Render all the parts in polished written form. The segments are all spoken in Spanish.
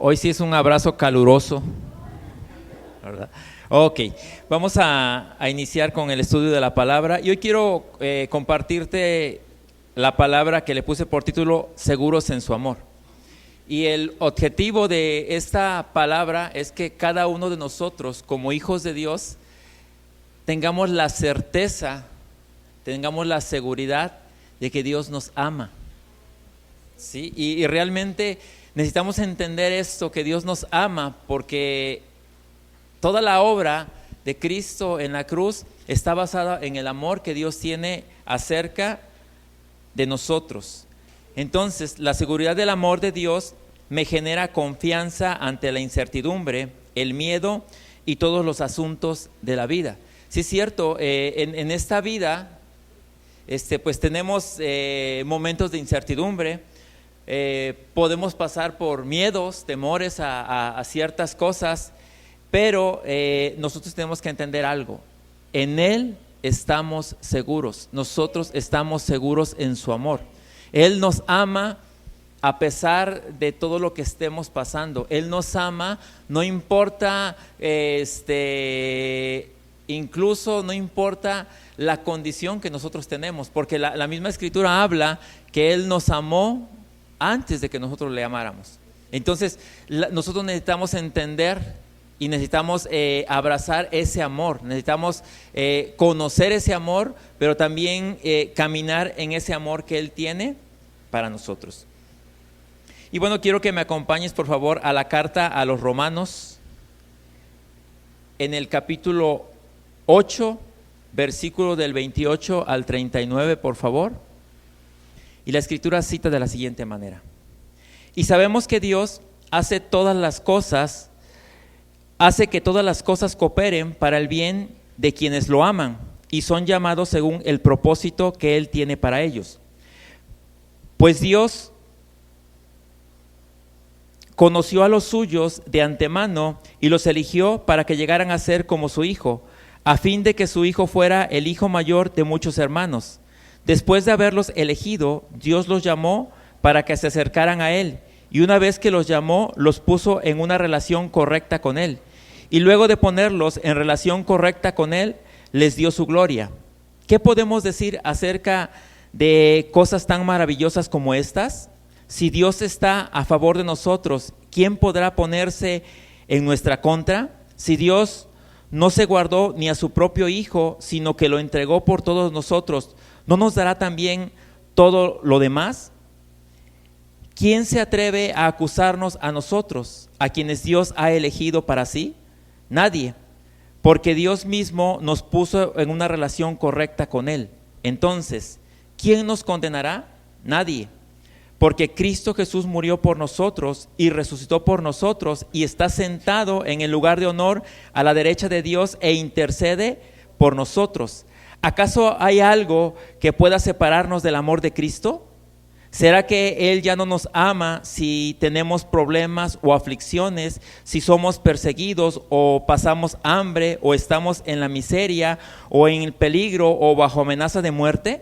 Hoy sí es un abrazo caluroso, ¿verdad? Ok, vamos a iniciar con el estudio de la palabra. Y hoy quiero compartirte la palabra que le puse por título Seguros en su amor. Y el objetivo de esta palabra es que cada uno de nosotros, como hijos de Dios, tengamos la certeza, tengamos la seguridad de que Dios nos ama. ¿Sí? Y realmente necesitamos entender esto, que Dios nos ama, porque toda la obra de Cristo en la cruz está basada en el amor que Dios tiene acerca de nosotros. Entonces, la seguridad del amor de Dios me genera confianza ante la incertidumbre, el miedo y todos los asuntos de la vida. Sí, es cierto, en esta vida pues tenemos momentos de incertidumbre. Podemos pasar por miedos, temores a ciertas cosas, pero nosotros tenemos que entender algo: en Él estamos seguros, nosotros estamos seguros en su amor. Él nos ama a pesar de todo lo que estemos pasando. Él nos ama, no importa, incluso no importa la condición que nosotros tenemos, porque la misma Escritura habla que Él nos amó antes de que nosotros le amáramos. Entonces nosotros necesitamos entender y necesitamos abrazar ese amor, necesitamos conocer ese amor, pero también caminar en ese amor que Él tiene para nosotros. Y bueno, quiero que me acompañes por favor a la carta a los Romanos, en el capítulo 8, versículo del 28 al 39, por favor. Y la Escritura cita de la siguiente manera: y sabemos que Dios hace que todas las cosas cooperen para el bien de quienes lo aman y son llamados según el propósito que Él tiene para ellos. Pues Dios conoció a los suyos de antemano y los eligió para que llegaran a ser como su Hijo, a fin de que su Hijo fuera el hijo mayor de muchos hermanos. Después de haberlos elegido, Dios los llamó para que se acercaran a Él, y una vez que los llamó, los puso en una relación correcta con Él, y luego de ponerlos en relación correcta con Él, les dio su gloria. ¿Qué podemos decir acerca de cosas tan maravillosas como estas? Si Dios está a favor de nosotros, ¿quién podrá ponerse en nuestra contra? Si Dios no se guardó ni a su propio Hijo, sino que lo entregó por todos nosotros, ¿no nos dará también todo lo demás? ¿Quién se atreve a acusarnos a nosotros, a quienes Dios ha elegido para sí? Nadie, porque Dios mismo nos puso en una relación correcta con Él. Entonces, ¿quién nos condenará? Nadie, porque Cristo Jesús murió por nosotros y resucitó por nosotros y está sentado en el lugar de honor a la derecha de Dios e intercede por nosotros. ¿Acaso hay algo que pueda separarnos del amor de Cristo? ¿Será que Él ya no nos ama si tenemos problemas o aflicciones, si somos perseguidos o pasamos hambre o estamos en la miseria o en el peligro o bajo amenaza de muerte?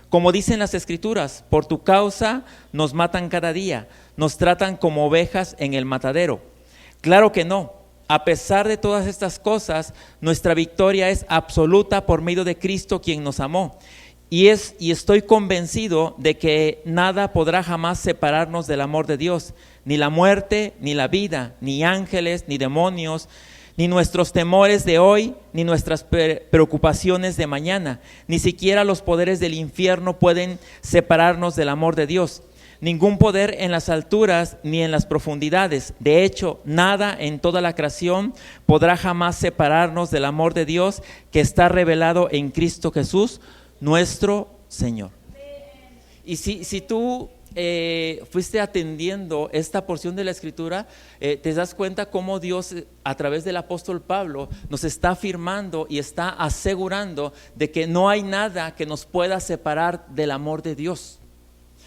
Como dicen las Escrituras, por tu causa nos matan cada día, nos tratan como ovejas en el matadero. Claro que no. A pesar de todas estas cosas, nuestra victoria es absoluta por medio de Cristo, quien nos amó. Y estoy convencido de que nada podrá jamás separarnos del amor de Dios, ni la muerte, ni la vida, ni ángeles, ni demonios, ni nuestros temores de hoy, ni nuestras preocupaciones de mañana, ni siquiera los poderes del infierno pueden separarnos del amor de Dios. Ningún poder en las alturas ni en las profundidades. De hecho, nada en toda la creación podrá jamás separarnos del amor de Dios que está revelado en Cristo Jesús, nuestro Señor. Y si tú fuiste atendiendo esta porción de la Escritura, te das cuenta cómo Dios, a través del apóstol Pablo, nos está afirmando y está asegurando de que no hay nada que nos pueda separar del amor de Dios.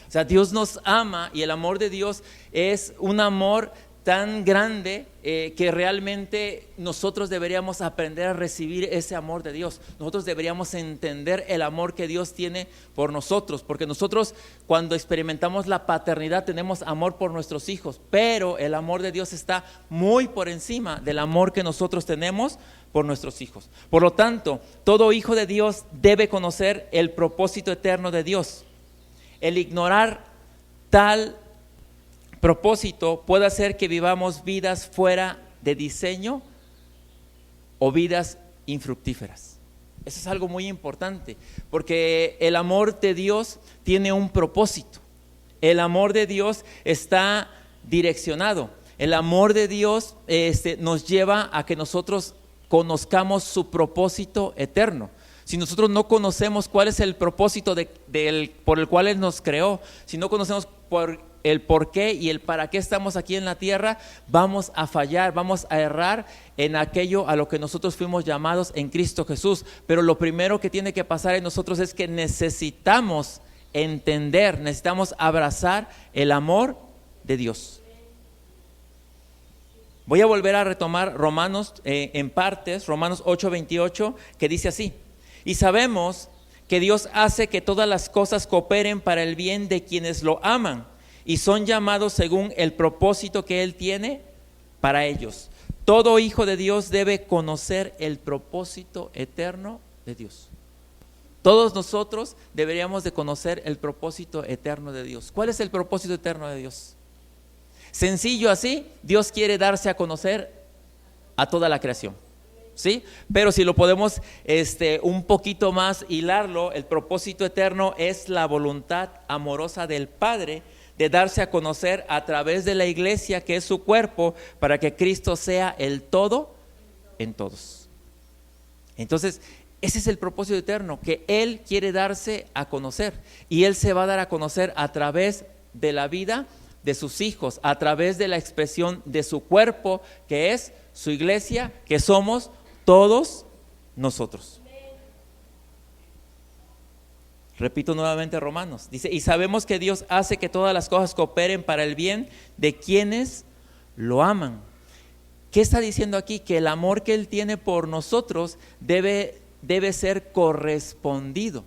O sea, Dios nos ama y el amor de Dios es un amor tan grande que realmente nosotros deberíamos aprender a recibir ese amor de Dios. Nosotros deberíamos entender el amor que Dios tiene por nosotros, porque nosotros cuando experimentamos la paternidad tenemos amor por nuestros hijos, pero el amor de Dios está muy por encima del amor que nosotros tenemos por nuestros hijos. Por lo tanto, todo hijo de Dios debe conocer el propósito eterno de Dios. El ignorar tal propósito puede hacer que vivamos vidas fuera de diseño o vidas infructíferas. Eso es algo muy importante, porque el amor de Dios tiene un propósito. El amor de Dios está direccionado. El amor de Dios nos lleva a que nosotros conozcamos su propósito eterno. Si nosotros no conocemos cuál es el propósito por el cual Él nos creó, si no conocemos el por qué y el para qué estamos aquí en la tierra, vamos a fallar, vamos a errar en aquello a lo que nosotros fuimos llamados en Cristo Jesús. Pero lo primero que tiene que pasar en nosotros es que necesitamos entender, necesitamos abrazar el amor de Dios. Voy a volver a retomar Romanos en partes, Romanos 8:28, que dice así: y sabemos que Dios hace que todas las cosas cooperen para el bien de quienes lo aman y son llamados según el propósito que Él tiene para ellos. Todo hijo de Dios debe conocer el propósito eterno de Dios. Todos nosotros deberíamos de conocer el propósito eterno de Dios. ¿Cuál es el propósito eterno de Dios? Sencillo así, Dios quiere darse a conocer a toda la creación, ¿sí? Pero si lo podemos un poquito más hilarlo, el propósito eterno es la voluntad amorosa del Padre de darse a conocer a través de la iglesia, que es su cuerpo, para que Cristo sea el todo en todos. Entonces, ese es el propósito eterno, que Él quiere darse a conocer, y Él se va a dar a conocer a través de la vida de sus hijos, a través de la expresión de su cuerpo, que es su iglesia, que somos todos nosotros. Repito nuevamente Romanos, dice: y sabemos que Dios hace que todas las cosas cooperen para el bien de quienes lo aman. ¿Qué está diciendo aquí? Que el amor que Él tiene por nosotros debe ser correspondido.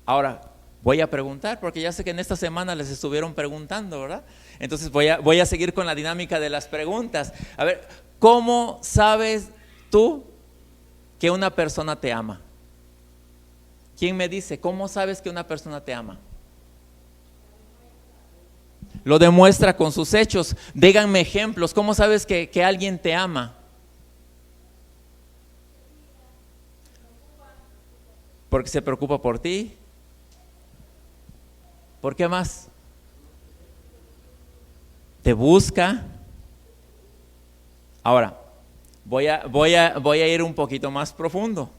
Ahora, voy a preguntar, porque ya sé que en esta semana les estuvieron preguntando, ¿verdad? Entonces voy a seguir con la dinámica de las preguntas. A ver, ¿cómo sabes tú que una persona te ama? ¿Quién me dice cómo sabes que una persona te ama? Lo demuestra con sus hechos. Díganme ejemplos. ¿Cómo sabes que alguien te ama? Porque se preocupa por ti. ¿Por qué más? Te busca. Ahora, voy a ir un poquito más profundo.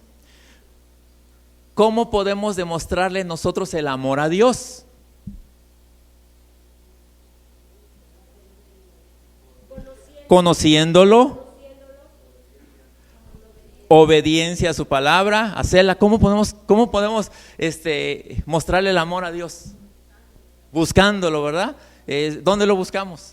¿Cómo podemos demostrarle nosotros el amor a Dios? Conociéndolo, obediencia a su palabra, hacerla. ¿Cómo podemos mostrarle el amor a Dios? Buscándolo, ¿verdad? ¿Dónde lo buscamos?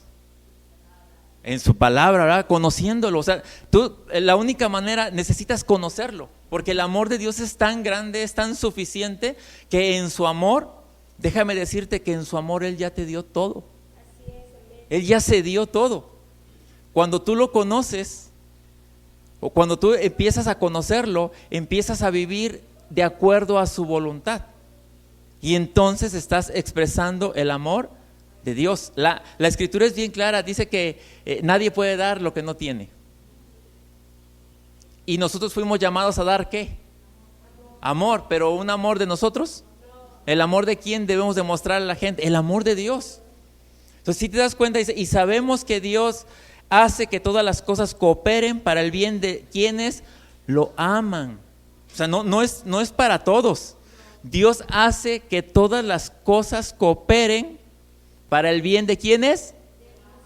En su palabra, ¿verdad? Conociéndolo. O sea, tú, la única manera, necesitas conocerlo, porque el amor de Dios es tan grande, es tan suficiente, que en su amor, déjame decirte que en su amor Él ya te dio todo. Él ya se dio todo. Cuando tú lo conoces, o cuando tú empiezas a conocerlo, empiezas a vivir de acuerdo a su voluntad, y entonces estás expresando el amor de Dios. La escritura es bien clara, dice que nadie puede dar lo que no tiene. Y nosotros fuimos llamados a dar ¿qué? Amor, pero un amor de nosotros. ¿El amor de quién debemos demostrar a la gente? El amor de Dios. Entonces, si te das cuenta, dice: y sabemos que Dios hace que todas las cosas cooperen para el bien de quienes lo aman. O sea, no es para todos. Dios hace que todas las cosas cooperen para el bien de quienes,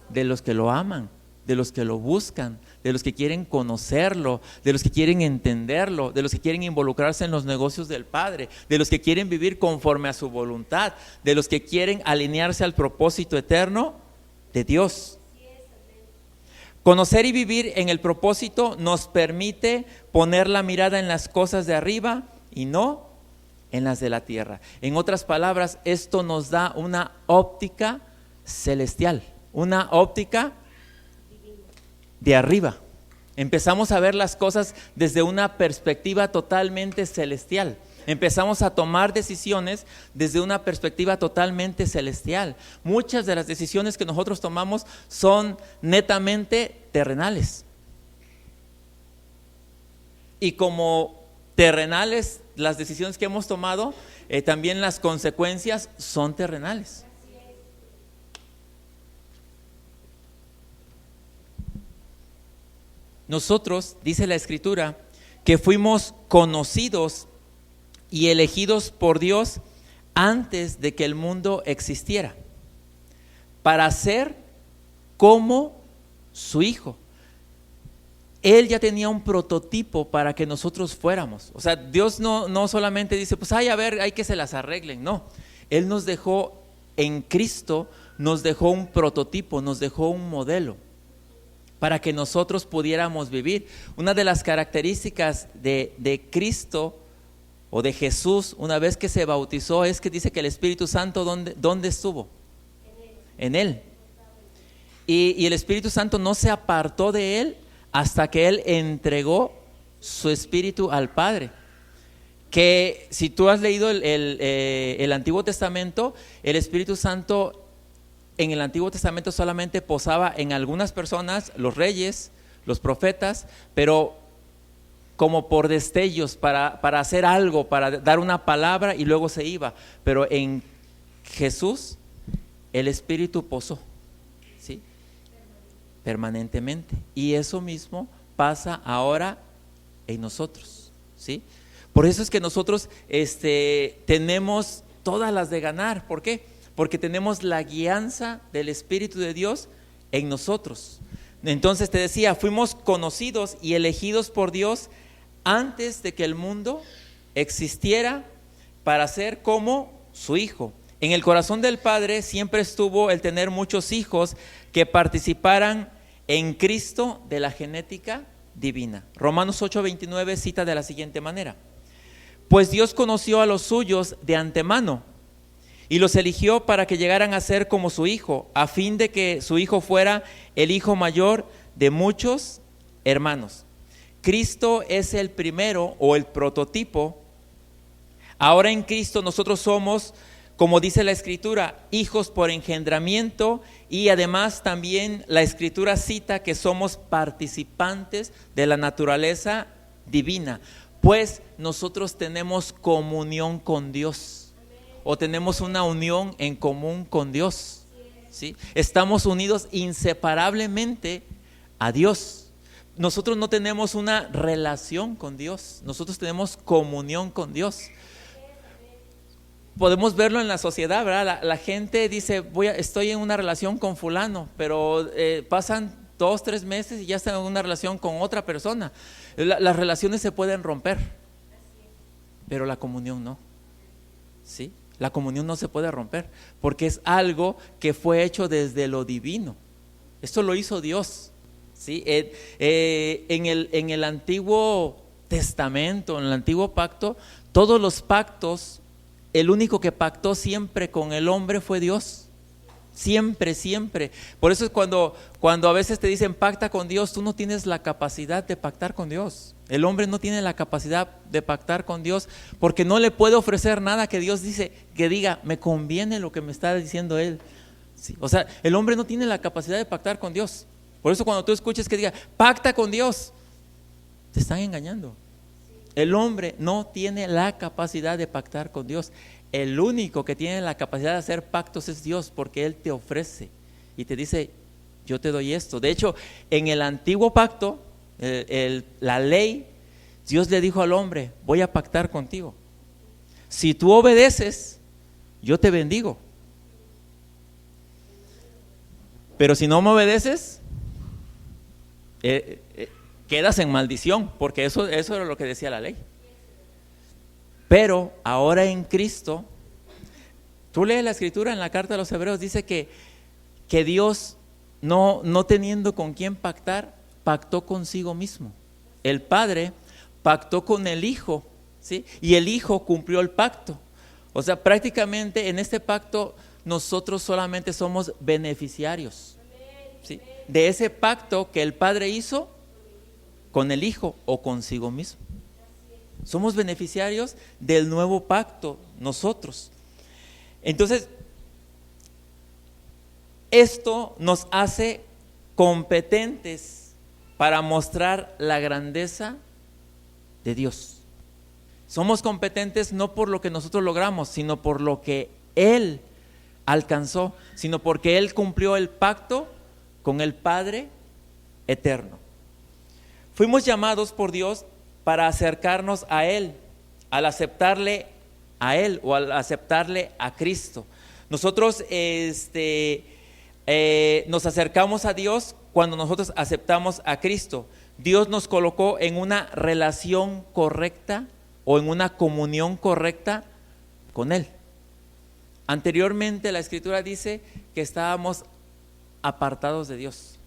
de los que lo aman, de los que lo buscan, de los que quieren conocerlo, de los que quieren entenderlo, de los que quieren involucrarse en los negocios del Padre, de los que quieren vivir conforme a su voluntad, de los que quieren alinearse al propósito eterno de Dios. Conocer y vivir en el propósito nos permite poner la mirada en las cosas de arriba y no en las de la tierra. En otras palabras, esto nos da una óptica celestial, una óptica de arriba. Empezamos a ver las cosas desde una perspectiva totalmente celestial. Empezamos a tomar decisiones desde una perspectiva totalmente celestial. Muchas de las decisiones que nosotros tomamos son netamente terrenales. Y como terrenales, las decisiones que hemos tomado, también las consecuencias son terrenales. Nosotros, dice la Escritura, que fuimos conocidos y elegidos por Dios antes de que el mundo existiera, para ser como su Hijo. Él ya tenía un prototipo para que nosotros fuéramos. O sea, Dios no solamente dice, pues a ver, hay que se las arreglen. No, Él nos dejó en Cristo, nos dejó un prototipo, nos dejó un modelo para que nosotros pudiéramos vivir. Una de las características de Cristo o de Jesús, una vez que se bautizó, es que dice que el Espíritu Santo, ¿dónde estuvo? En Él. Y el Espíritu Santo no se apartó de Él hasta que Él entregó su Espíritu al Padre. Que si tú has leído el Antiguo Testamento, el Espíritu Santo en el Antiguo Testamento solamente posaba en algunas personas, los reyes, los profetas, pero como por destellos, para hacer algo, para dar una palabra y luego se iba. Pero en Jesús el Espíritu posó, ¿sí? Permanentemente. Y eso mismo pasa ahora en nosotros, ¿sí? Por eso es que nosotros tenemos todas las de ganar. ¿Por qué? Porque tenemos la guianza del Espíritu de Dios en nosotros. Entonces te decía, fuimos conocidos y elegidos por Dios antes de que el mundo existiera para ser como su Hijo. En el corazón del Padre siempre estuvo el tener muchos hijos que participaran en Cristo de la genética divina. Romanos 8:29 cita de la siguiente manera: pues Dios conoció a los suyos de antemano y los eligió para que llegaran a ser como su Hijo, a fin de que su Hijo fuera el hijo mayor de muchos hermanos. Cristo es el primero o el prototipo. Ahora en Cristo nosotros somos, como dice la Escritura, hijos por engendramiento, y además también la Escritura cita que somos participantes de la naturaleza divina, pues nosotros tenemos comunión con Dios, o tenemos una unión en común con Dios, ¿sí? Estamos unidos inseparablemente a Dios. Nosotros no tenemos una relación con Dios, nosotros tenemos comunión con Dios. Podemos verlo en la sociedad, ¿verdad? La gente dice, estoy en una relación con fulano, pero pasan 2-3 meses y ya están en una relación con otra persona. Las relaciones se pueden romper, pero la comunión no, ¿sí? La comunión no se puede romper, porque es algo que fue hecho desde lo divino. Esto lo hizo Dios, ¿sí? En el Antiguo Testamento, en el Antiguo Pacto, todos los pactos, el único que pactó siempre con el hombre fue Dios. Siempre, siempre. Por eso es cuando a veces te dicen pacta con Dios, tú no tienes la capacidad de pactar con Dios. El hombre no tiene la capacidad de pactar con Dios, porque no le puede ofrecer nada que Dios diga, me conviene lo que me está diciendo Él. Sí. O sea, el hombre no tiene la capacidad de pactar con Dios. Por eso cuando tú escuches que diga, pacta con Dios, te están engañando. El hombre no tiene la capacidad de pactar con Dios. El único que tiene la capacidad de hacer pactos es Dios, porque Él te ofrece y te dice, yo te doy esto. De hecho, en el antiguo pacto, la ley, Dios le dijo al hombre, voy a pactar contigo. Si tú obedeces, yo te bendigo. Pero si no me obedeces, quedas en maldición, porque eso era lo que decía la ley. Pero ahora en Cristo, tú lees la Escritura en la carta a los Hebreos, dice que Dios no teniendo con quién pactar, pactó consigo mismo. El Padre pactó con el Hijo, ¿sí? Y el Hijo cumplió el pacto. O sea, prácticamente en este pacto nosotros solamente somos beneficiarios, ¿sí?, de ese pacto que el Padre hizo con el Hijo o consigo mismo. Somos beneficiarios del nuevo pacto nosotros. Entonces, esto nos hace competentes para mostrar la grandeza de Dios. Somos competentes no por lo que nosotros logramos, sino por lo que Él alcanzó, sino porque Él cumplió el pacto con el Padre eterno. Fuimos llamados por Dios para acercarnos a Él, al aceptarle a Él o al aceptarle a Cristo. Nosotros nos acercamos a Dios cuando nosotros aceptamos a Cristo. Dios nos colocó en una relación correcta o en una comunión correcta con Él. Anteriormente la Escritura dice que estábamos apartados de Dios,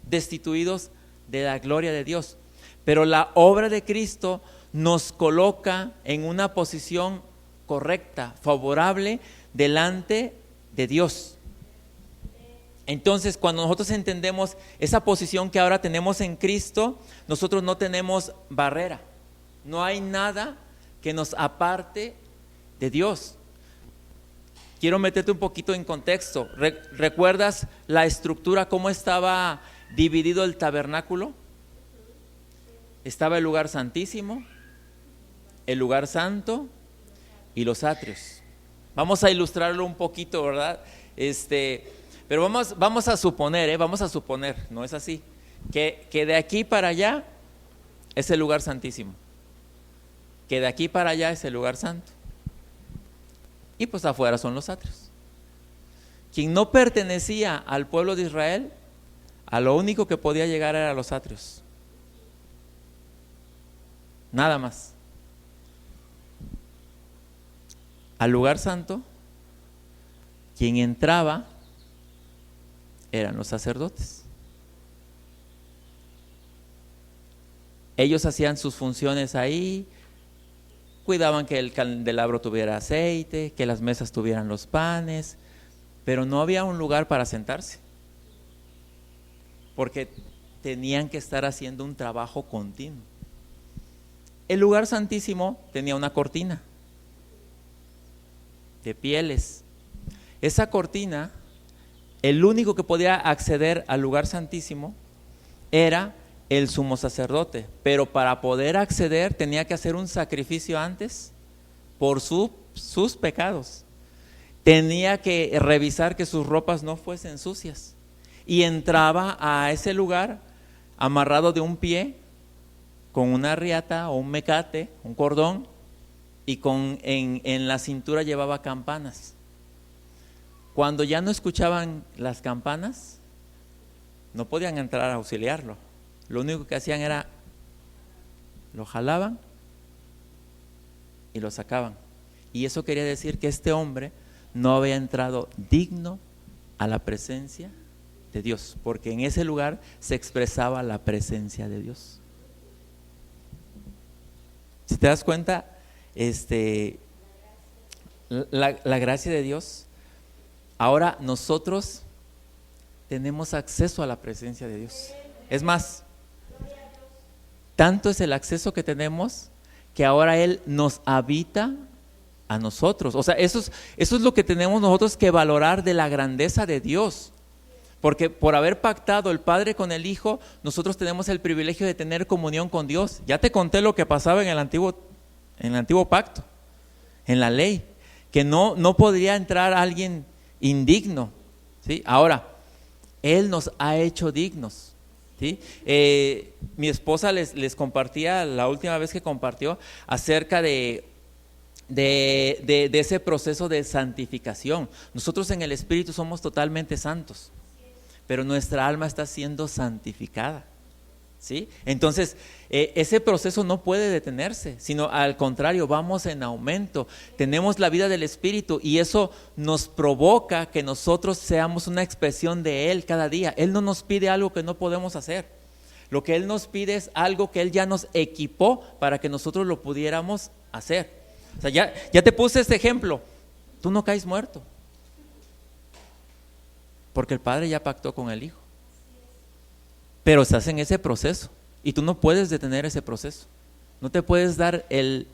destituidos de la gloria de Dios, pero la obra de Cristo nos coloca en una posición correcta, favorable delante de Dios. Entonces, cuando nosotros entendemos esa posición que ahora tenemos en Cristo, nosotros no tenemos barrera, no hay nada que nos aparte de Dios. Quiero meterte un poquito en contexto. ¿Recuerdas la estructura, cómo estaba dividido el tabernáculo? Estaba el lugar santísimo, el lugar santo y los atrios. Vamos a ilustrarlo un poquito, ¿verdad? Pero vamos a suponer, no es así, que de aquí para allá es el lugar santísimo, que de aquí para allá es el lugar santo, y pues afuera son los atrios. Quien no pertenecía al pueblo de Israel, a lo único que podía llegar era a los atrios, nada más. Al lugar santo, quien entraba eran los sacerdotes. Ellos hacían sus funciones ahí, cuidaban que el candelabro tuviera aceite, que las mesas tuvieran los panes, pero no había un lugar para sentarse, porque tenían que estar haciendo un trabajo continuo. El lugar santísimo tenía una cortina de pieles. Esa cortina, el único que podía acceder al lugar santísimo era el sumo sacerdote, pero para poder acceder tenía que hacer un sacrificio antes por sus pecados. Tenía que revisar que sus ropas no fuesen sucias y entraba a ese lugar amarrado de un pie con una riata o un mecate, un cordón, y en la cintura llevaba campanas. Cuando ya no escuchaban las campanas, no podían entrar a auxiliarlo. Lo único que hacían era, lo jalaban y lo sacaban. Y eso quería decir que este hombre no había entrado digno a la presencia de Dios, porque en ese lugar se expresaba la presencia de Dios. Si te das cuenta, la gracia de Dios, ahora nosotros tenemos acceso a la presencia de Dios. Es más, tanto es el acceso que tenemos que ahora Él nos habita a nosotros. O sea, eso es lo que tenemos nosotros que valorar de la grandeza de Dios. Porque por haber pactado el Padre con el Hijo, nosotros tenemos el privilegio de tener comunión con Dios. Ya te conté lo que pasaba en el antiguo pacto, en la ley, que no podría entrar alguien indigno, ¿sí? Ahora, Él nos ha hecho dignos, ¿sí? Mi esposa les compartía, la última vez que compartió, acerca de ese proceso de santificación. Nosotros en el Espíritu somos totalmente santos, pero nuestra alma está siendo santificada, ¿sí? Entonces, ese proceso no puede detenerse, sino al contrario, vamos en aumento. Tenemos la vida del Espíritu y eso nos provoca que nosotros seamos una expresión de Él cada día. Él no nos pide algo que no podemos hacer. Lo que Él nos pide es algo que Él ya nos equipó para que nosotros lo pudiéramos hacer. O sea, ya te puse este ejemplo. Tú no caes muerto, porque el Padre ya pactó con el Hijo. Pero estás en ese proceso y tú no puedes detener ese proceso. No te puedes dar el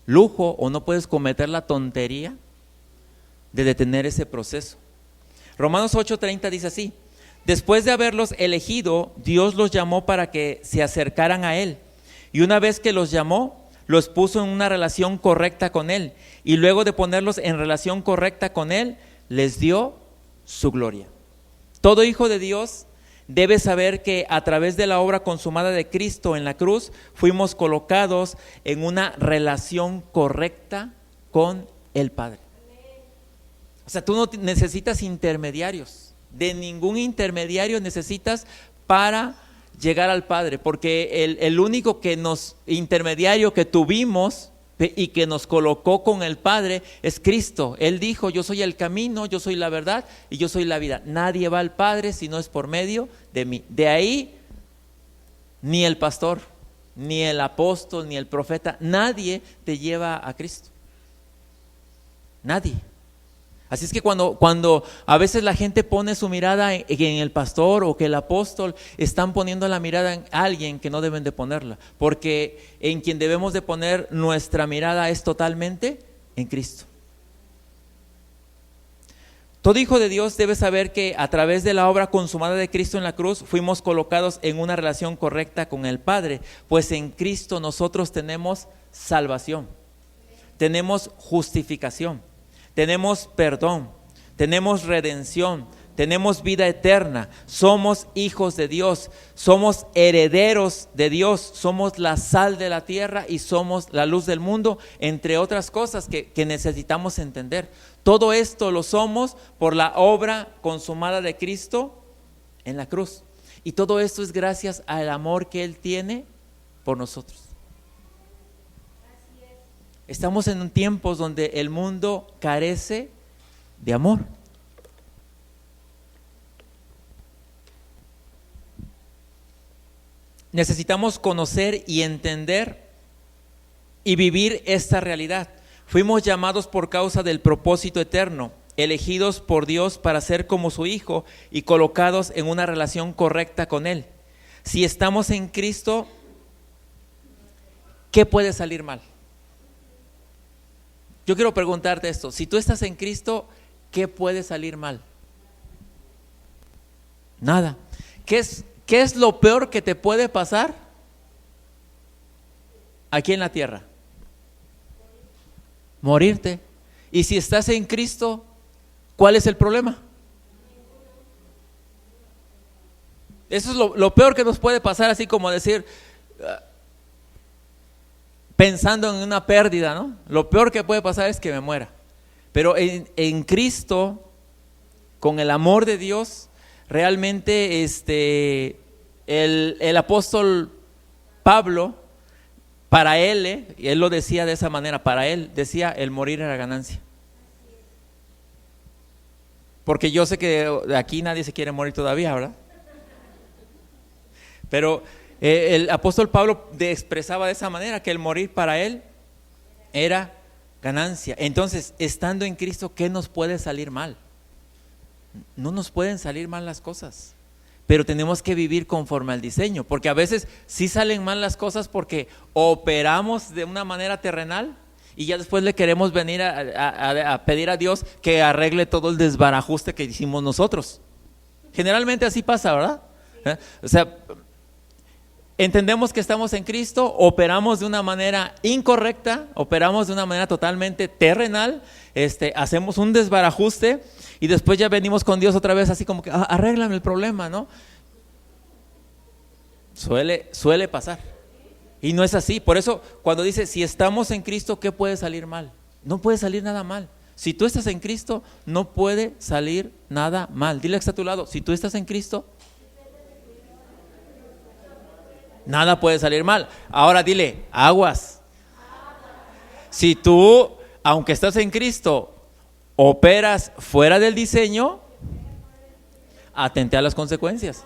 lujo o no puedes cometer la tontería de detener ese proceso. Romanos 8:30 dice así: después de haberlos elegido, Dios los llamó para que se acercaran a Él. Y una vez que los llamó, los puso en una relación correcta con Él. Y luego de ponerlos en relación correcta con Él, les dio su gloria. Todo hijo de Dios debe saber que a través de la obra consumada de Cristo en la cruz, fuimos colocados en una relación correcta con el Padre. O sea, tú no necesitas intermediarios. De ningún intermediario necesitas para llegar al Padre, porque el único intermediario que tuvimos y que nos colocó con el Padre es Cristo. Él dijo: yo soy el camino, yo soy la verdad y yo soy la vida. Nadie va al Padre si no es por medio de mí. De ahí, ni el pastor, ni el apóstol, ni el profeta, nadie te lleva a Cristo. Nadie. Así es que cuando a veces la gente pone su mirada en el pastor o que el apóstol, están poniendo la mirada en alguien que no deben de ponerla, porque en quien debemos de poner nuestra mirada es totalmente en Cristo. Todo hijo de Dios debe saber que a través de la obra consumada de Cristo en la cruz, fuimos colocados en una relación correcta con el Padre, pues en Cristo nosotros tenemos salvación, tenemos justificación, tenemos perdón, tenemos redención, tenemos vida eterna, somos hijos de Dios, somos herederos de Dios, somos la sal de la tierra y somos la luz del mundo, entre otras cosas que necesitamos entender. Todo esto lo somos por la obra consumada de Cristo en la cruz. Y todo esto es gracias al amor que Él tiene por nosotros. Estamos en tiempos donde el mundo carece de amor. Necesitamos conocer y entender y vivir esta realidad. Fuimos llamados por causa del propósito eterno, elegidos por Dios para ser como su Hijo y colocados en una relación correcta con Él. Si estamos en Cristo, ¿qué puede salir mal? Yo quiero preguntarte esto: si tú estás en Cristo, ¿qué puede salir mal? Nada. ¿Qué es lo peor que te puede pasar aquí en la tierra? Morirte. Y si estás en Cristo, ¿cuál es el problema? Eso es lo peor que nos puede pasar, así como decir, pensando en una pérdida, ¿no? Lo peor que puede pasar es que me muera. Pero en Cristo, con el amor de Dios, realmente el apóstol Pablo, para él, y él lo decía de esa manera, para él decía: el morir era ganancia. Porque yo sé que de aquí nadie se quiere morir todavía, ¿verdad? Pero el apóstol Pablo expresaba de esa manera que el morir para él era ganancia. Entonces, estando en Cristo, ¿qué nos puede salir mal? No nos pueden salir mal las cosas, pero tenemos que vivir conforme al diseño, porque a veces sí salen mal las cosas porque operamos de una manera terrenal y ya después le queremos venir a pedir a Dios que arregle todo el desbarajuste que hicimos nosotros. Generalmente así pasa, ¿verdad? O sea, entendemos que estamos en Cristo, operamos de una manera incorrecta, operamos de una manera totalmente terrenal, hacemos un desbarajuste y después ya venimos con Dios otra vez así como que arréglame el problema, ¿no? Suele pasar. Y no es así. Por eso cuando dice si estamos en Cristo, ¿qué puede salir mal? No puede salir nada mal. Si tú estás en Cristo, no puede salir nada mal. Dile que está a tu lado: si tú estás en Cristo, Nada puede salir mal. Ahora dile, aguas. Si tú, aunque estás en Cristo, operas fuera del diseño, atente a las consecuencias.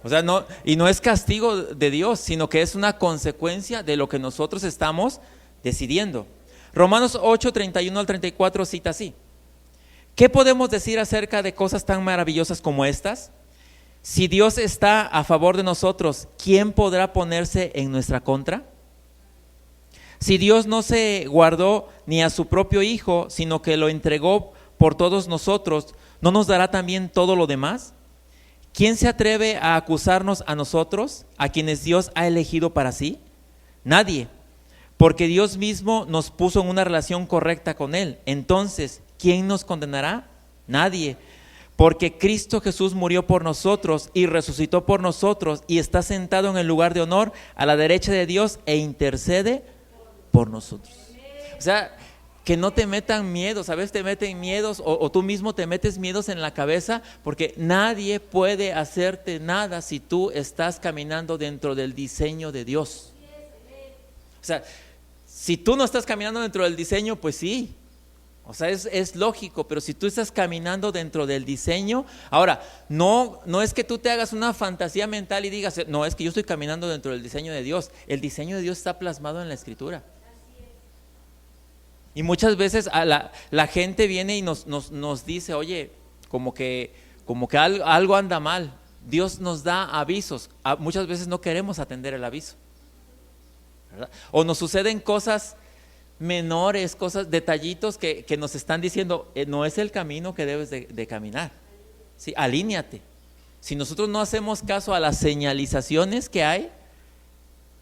O sea, no, y no es castigo de Dios, sino que es una consecuencia de lo que nosotros estamos decidiendo. Romanos 8, 31 al 34 cita así: ¿qué podemos decir acerca de cosas tan maravillosas como estas? Si Dios está a favor de nosotros, ¿quién podrá ponerse en nuestra contra? Si Dios no se guardó ni a su propio Hijo, sino que lo entregó por todos nosotros, ¿no nos dará también todo lo demás? ¿Quién se atreve a acusarnos a nosotros, a quienes Dios ha elegido para sí? Nadie, porque Dios mismo nos puso en una relación correcta con Él. Entonces, ¿quién nos condenará? Nadie, porque Cristo Jesús murió por nosotros y resucitó por nosotros y está sentado en el lugar de honor a la derecha de Dios e intercede por nosotros. O sea, que no te metan miedos. A veces te meten miedos o tú mismo te metes miedos en la cabeza, porque nadie puede hacerte nada si tú estás caminando dentro del diseño de Dios. O sea, si tú no estás caminando dentro del diseño, pues sí, o sea, es lógico, pero si tú estás caminando dentro del diseño, ahora, no es que tú te hagas una fantasía mental y digas, no, es que yo estoy caminando dentro del diseño de Dios. El diseño de Dios está plasmado en la Escritura. Y muchas veces la gente viene y nos dice, oye, como que algo anda mal. Dios nos da avisos. Muchas veces no queremos atender el aviso, ¿verdad? O nos suceden cosas menores, cosas, detallitos que nos están diciendo, no es el camino que debes de caminar. ¿Sí? Alíñate. Si nosotros no hacemos caso a las señalizaciones que hay,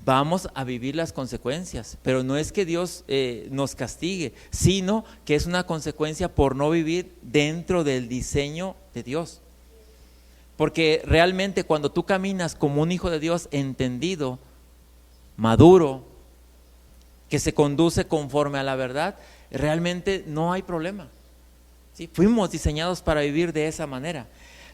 vamos a vivir las consecuencias. Pero no es que Dios nos castigue, sino que es una consecuencia por no vivir dentro del diseño de Dios. Porque realmente cuando tú caminas como un hijo de Dios entendido, maduro, que se conduce conforme a la verdad, realmente no hay problema. ¿Sí? Fuimos diseñados para vivir de esa manera.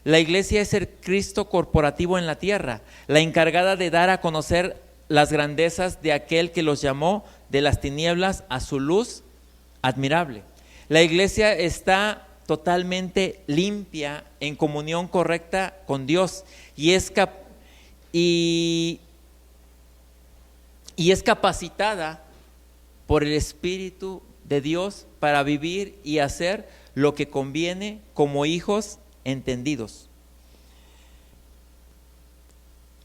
La iglesia es el Cristo corporativo en la tierra, la encargada de dar a conocer las grandezas de aquel que los llamó de las tinieblas a su luz admirable. La iglesia está totalmente limpia, en comunión correcta con Dios, y es capacitada por el Espíritu de Dios para vivir y hacer lo que conviene como hijos entendidos.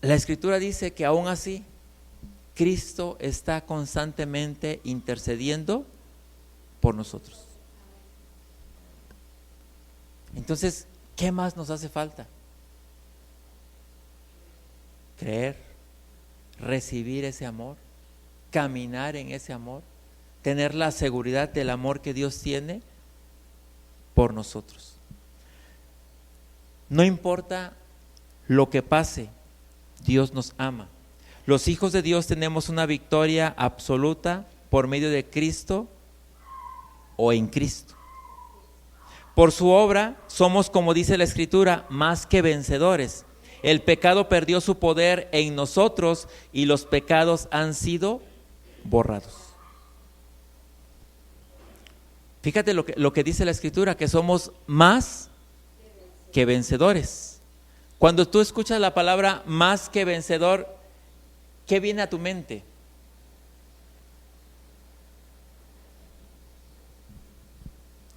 La Escritura dice que aún así Cristo está constantemente intercediendo por nosotros. Entonces, ¿qué más nos hace falta? Creer, recibir ese amor, caminar en ese amor, tener la seguridad del amor que Dios tiene por nosotros. No importa lo que pase, Dios nos ama. Los hijos de Dios tenemos una victoria absoluta por medio de Cristo o en Cristo. Por su obra somos, como dice la Escritura, más que vencedores. El pecado perdió su poder en nosotros y los pecados han sido borrados. Fíjate lo que dice la Escritura, que somos más que vencedores. Cuando tú escuchas la palabra más que vencedor, ¿qué viene a tu mente?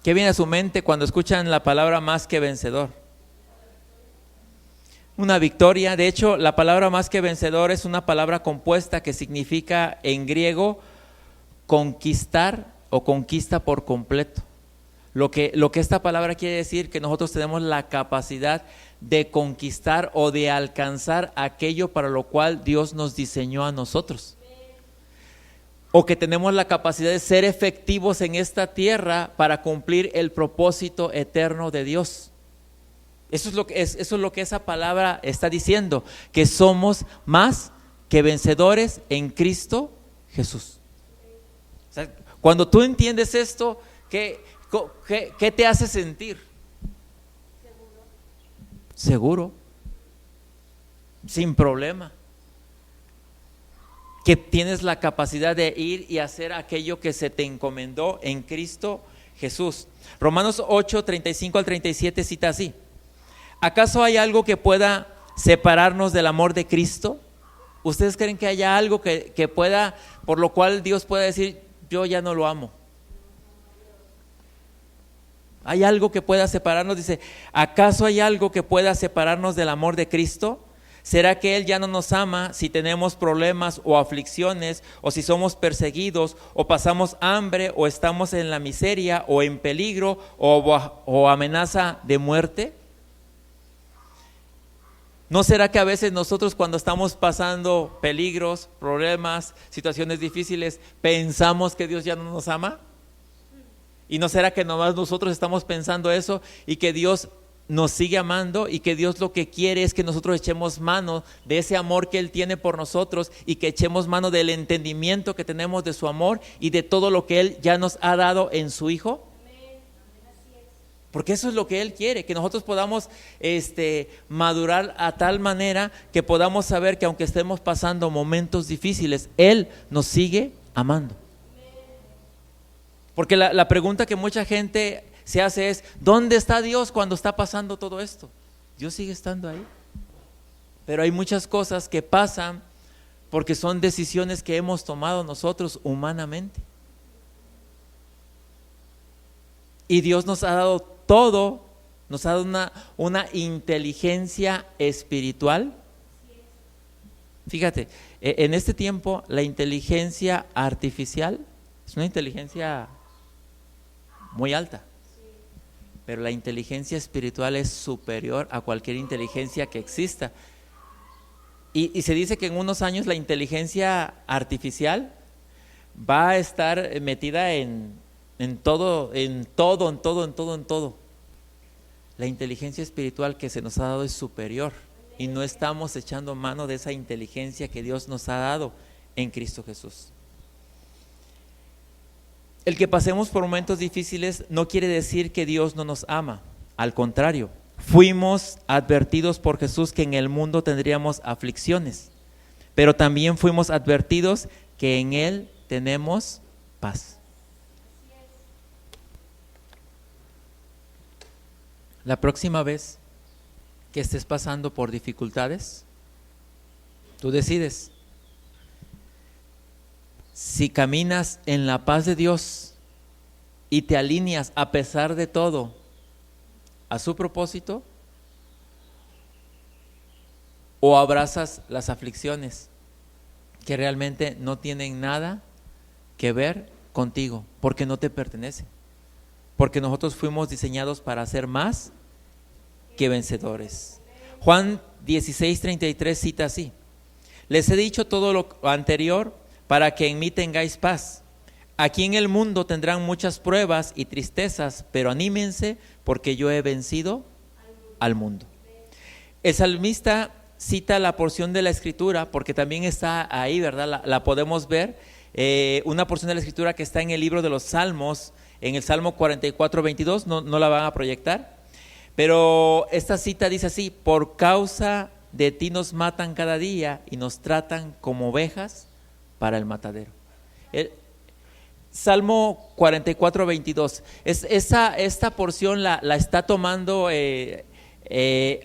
¿Qué viene a su mente cuando escuchan la palabra más que vencedor? Una victoria. De hecho, la palabra más que vencedor es una palabra compuesta que significa en griego conquistar o conquista por completo. Lo que esta palabra quiere decir que nosotros tenemos la capacidad de conquistar o de alcanzar aquello para lo cual Dios nos diseñó a nosotros. O que tenemos la capacidad de ser efectivos en esta tierra para cumplir el propósito eterno de Dios. Eso es lo que esa palabra está diciendo, que somos más que vencedores en Cristo Jesús. O sea, cuando tú entiendes esto, ¿qué te hace sentir? Seguro, sin problema. que tienes la capacidad de ir y hacer aquello que se te encomendó en Cristo Jesús. Romanos 8, 35 al 37 cita así: ¿acaso hay algo que pueda separarnos del amor de Cristo? ¿Ustedes creen que haya algo que pueda, por lo cual Dios pueda decir, yo ya no lo amo? ¿Hay algo que pueda separarnos? Dice, ¿acaso hay algo que pueda separarnos del amor de Cristo? ¿Será que Él ya no nos ama si tenemos problemas o aflicciones, o si somos perseguidos, o pasamos hambre, o estamos en la miseria, o en peligro, o amenaza de muerte? ¿No será que a veces nosotros, cuando estamos pasando peligros, problemas, situaciones difíciles, pensamos que Dios ya no nos ama? ¿Y no será que nomás nosotros estamos pensando eso y que Dios nos sigue amando y que Dios lo que quiere es que nosotros echemos mano de ese amor que Él tiene por nosotros y que echemos mano del entendimiento que tenemos de su amor y de todo lo que Él ya nos ha dado en su Hijo? Porque eso es lo que Él quiere, que nosotros podamos madurar a tal manera que podamos saber que aunque estemos pasando momentos difíciles, Él nos sigue amando. Porque la pregunta que mucha gente se hace es, ¿dónde está Dios cuando está pasando todo esto? Dios sigue estando ahí. Pero hay muchas cosas que pasan porque son decisiones que hemos tomado nosotros humanamente. Y Dios nos ha dado todo, nos ha dado una inteligencia espiritual. Fíjate, en este tiempo la inteligencia artificial es una inteligencia muy alta, pero la inteligencia espiritual es superior a cualquier inteligencia que exista. Y se dice que en unos años la inteligencia artificial va a estar metida en todo. La inteligencia espiritual que se nos ha dado es superior y no estamos echando mano de esa inteligencia que Dios nos ha dado en Cristo Jesús. El que pasemos por momentos difíciles no quiere decir que Dios no nos ama, al contrario, fuimos advertidos por Jesús que en el mundo tendríamos aflicciones, pero también fuimos advertidos que en Él tenemos paz. La próxima vez que estés pasando por dificultades, tú decides si caminas en la paz de Dios y te alineas a pesar de todo a su propósito, o abrazas las aflicciones que realmente no tienen nada que ver contigo, porque no te pertenecen, porque nosotros fuimos diseñados para ser más que vencedores. Juan 16:33 cita así: les he dicho todo lo anterior para que en mí tengáis paz. Aquí en el mundo tendrán muchas pruebas y tristezas, pero anímense porque yo he vencido al mundo. El salmista cita la porción de la escritura porque también está ahí, ¿verdad? La podemos ver, una porción de la escritura que está en el libro de los Salmos, en el Salmo 44:22, no la van a proyectar, pero esta cita dice así: por causa de ti nos matan cada día y nos tratan como ovejas para el matadero. El Salmo 44:22, esta porción la está tomando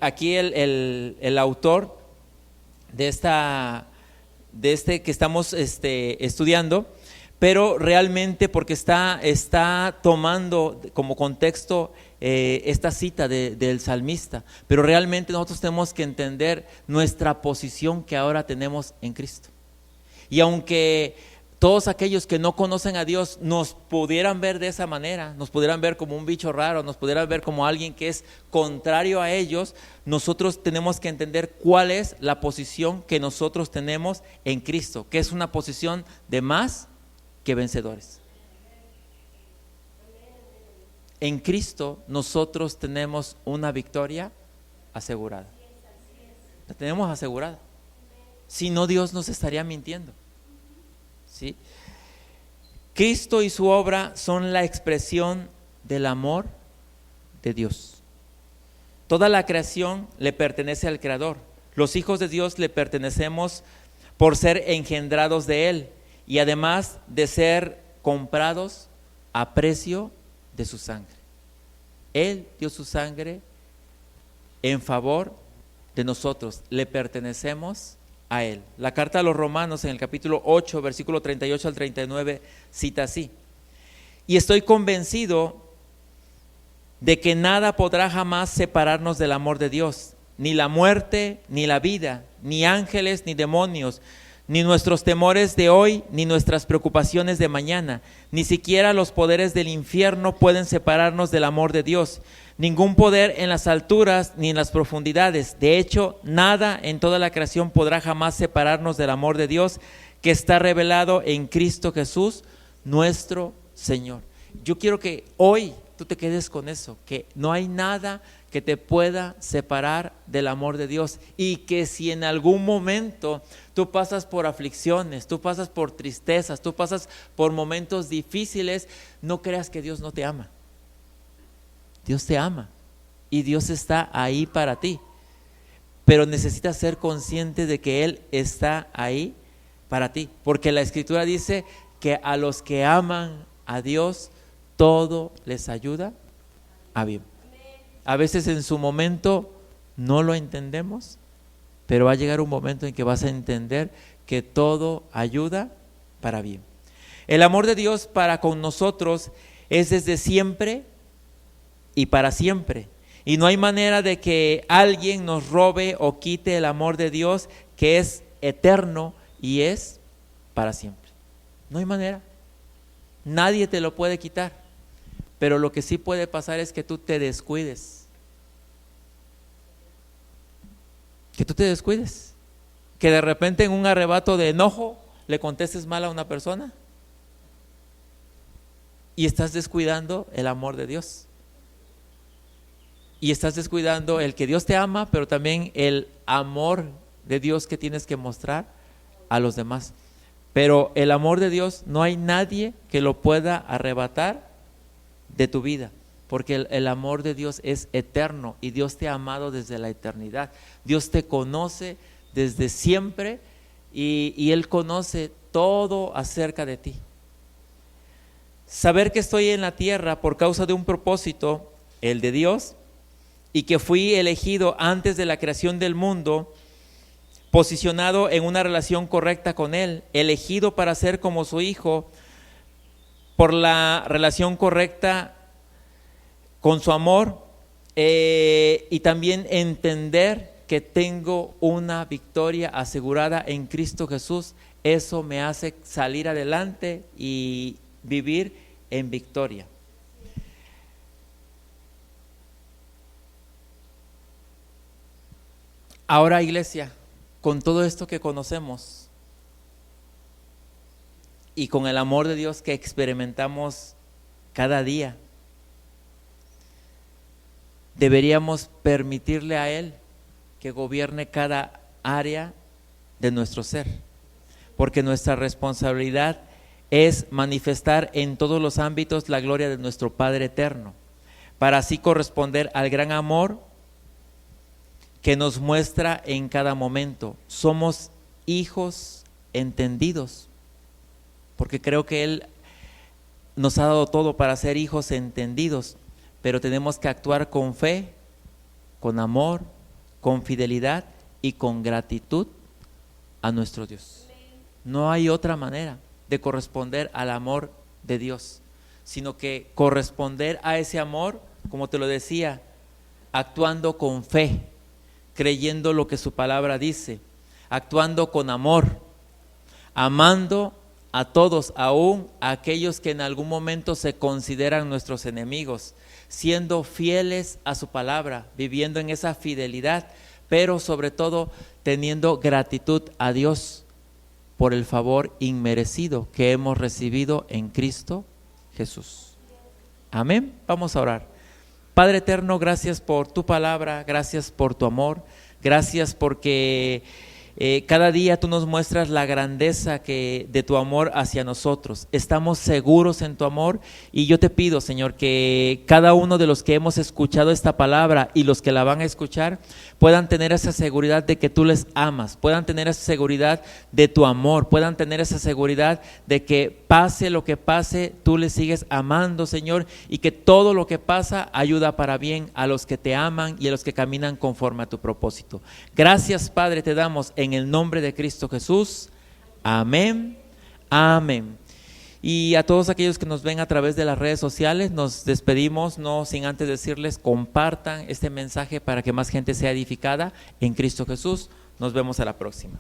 aquí el autor de este que estamos estudiando, pero realmente porque está tomando como contexto esta cita del salmista, pero realmente nosotros tenemos que entender nuestra posición que ahora tenemos en Cristo. Y aunque todos aquellos que no conocen a Dios nos pudieran ver de esa manera, nos pudieran ver como un bicho raro, nos pudieran ver como alguien que es contrario a ellos, nosotros tenemos que entender cuál es la posición que nosotros tenemos en Cristo, que es una posición de más que vencedores. En Cristo nosotros tenemos una victoria asegurada. La tenemos asegurada. Si no, Dios nos estaría mintiendo. ¿Sí? Cristo y su obra son la expresión del amor de Dios. Toda la creación le pertenece al Creador. Los hijos de Dios le pertenecemos por ser engendrados de Él y además de ser comprados a precio de su sangre. Él dio su sangre en favor de nosotros, le pertenecemos a Él. La carta a los Romanos en el capítulo 8, versículo 38 al 39 cita así: y estoy convencido de que nada podrá jamás separarnos del amor de Dios, ni la muerte, ni la vida, ni ángeles, ni demonios, ni nuestros temores de hoy, ni nuestras preocupaciones de mañana, ni siquiera los poderes del infierno pueden separarnos del amor de Dios. Ningún poder en las alturas ni en las profundidades. De hecho, nada en toda la creación podrá jamás separarnos del amor de Dios que está revelado en Cristo Jesús, nuestro Señor. Yo quiero que hoy tú te quedes con eso, que no hay nada que te pueda separar del amor de Dios, y que si en algún momento tú pasas por aflicciones, tú pasas por tristezas, tú pasas por momentos difíciles, no creas que Dios no te ama. Dios te ama y Dios está ahí para ti, pero necesitas ser consciente de que Él está ahí para ti, porque la Escritura dice que a los que aman a Dios todo les ayuda a bien. A veces en su momento no lo entendemos, pero va a llegar un momento en que vas a entender que todo ayuda para bien. El amor de Dios para con nosotros es desde siempre y para siempre, y no hay manera de que alguien nos robe o quite el amor de Dios, que es eterno y es para siempre. No hay manera, nadie te lo puede quitar, pero lo que sí puede pasar es que tú te descuides, que de repente en un arrebato de enojo le contestes mal a una persona y estás descuidando el amor de Dios. Y estás descuidando el que Dios te ama, pero también el amor de Dios que tienes que mostrar a los demás. Pero el amor de Dios no hay nadie que lo pueda arrebatar de tu vida, porque el amor de Dios es eterno y Dios te ha amado desde la eternidad. Dios te conoce desde siempre y Él conoce todo acerca de ti. Saber que estoy en la tierra por causa de un propósito, el de Dios, y que fui elegido antes de la creación del mundo, posicionado en una relación correcta con Él, elegido para ser como su hijo, por la relación correcta con su amor, y también entender que tengo una victoria asegurada en Cristo Jesús. Eso me hace salir adelante y vivir en victoria. Ahora, iglesia, con todo esto que conocemos y con el amor de Dios que experimentamos cada día, deberíamos permitirle a Él que gobierne cada área de nuestro ser, porque nuestra responsabilidad es manifestar en todos los ámbitos la gloria de nuestro Padre eterno, para así corresponder al gran amor que nos muestra en cada momento. Somos hijos entendidos, porque creo que Él nos ha dado todo para ser hijos entendidos, pero tenemos que actuar con fe, con amor, con fidelidad y con gratitud a nuestro Dios. No hay otra manera de corresponder al amor de Dios, sino que corresponder a ese amor, como te lo decía, actuando con fe, creyendo lo que su palabra dice, actuando con amor, amando a todos, aún a aquellos que en algún momento se consideran nuestros enemigos, siendo fieles a su palabra, viviendo en esa fidelidad, pero sobre todo teniendo gratitud a Dios por el favor inmerecido que hemos recibido en Cristo Jesús. Amén. Vamos a orar. Padre eterno, gracias por tu palabra, gracias por tu amor, gracias porque Cada día tú nos muestras la grandeza de tu amor hacia nosotros. Estamos seguros en tu amor y yo te pido, Señor, que cada uno de los que hemos escuchado esta palabra y los que la van a escuchar puedan tener esa seguridad de que tú les amas, puedan tener esa seguridad de tu amor, puedan tener esa seguridad de que pase lo que pase, tú les sigues amando, Señor, y que todo lo que pasa ayuda para bien a los que te aman y a los que caminan conforme a tu propósito. Gracias, Padre, te damos en el nombre de Cristo Jesús. Amén. Amén. Y a todos aquellos que nos ven a través de las redes sociales, nos despedimos, no sin antes decirles, compartan este mensaje para que más gente sea edificada en Cristo Jesús. Nos vemos a la próxima.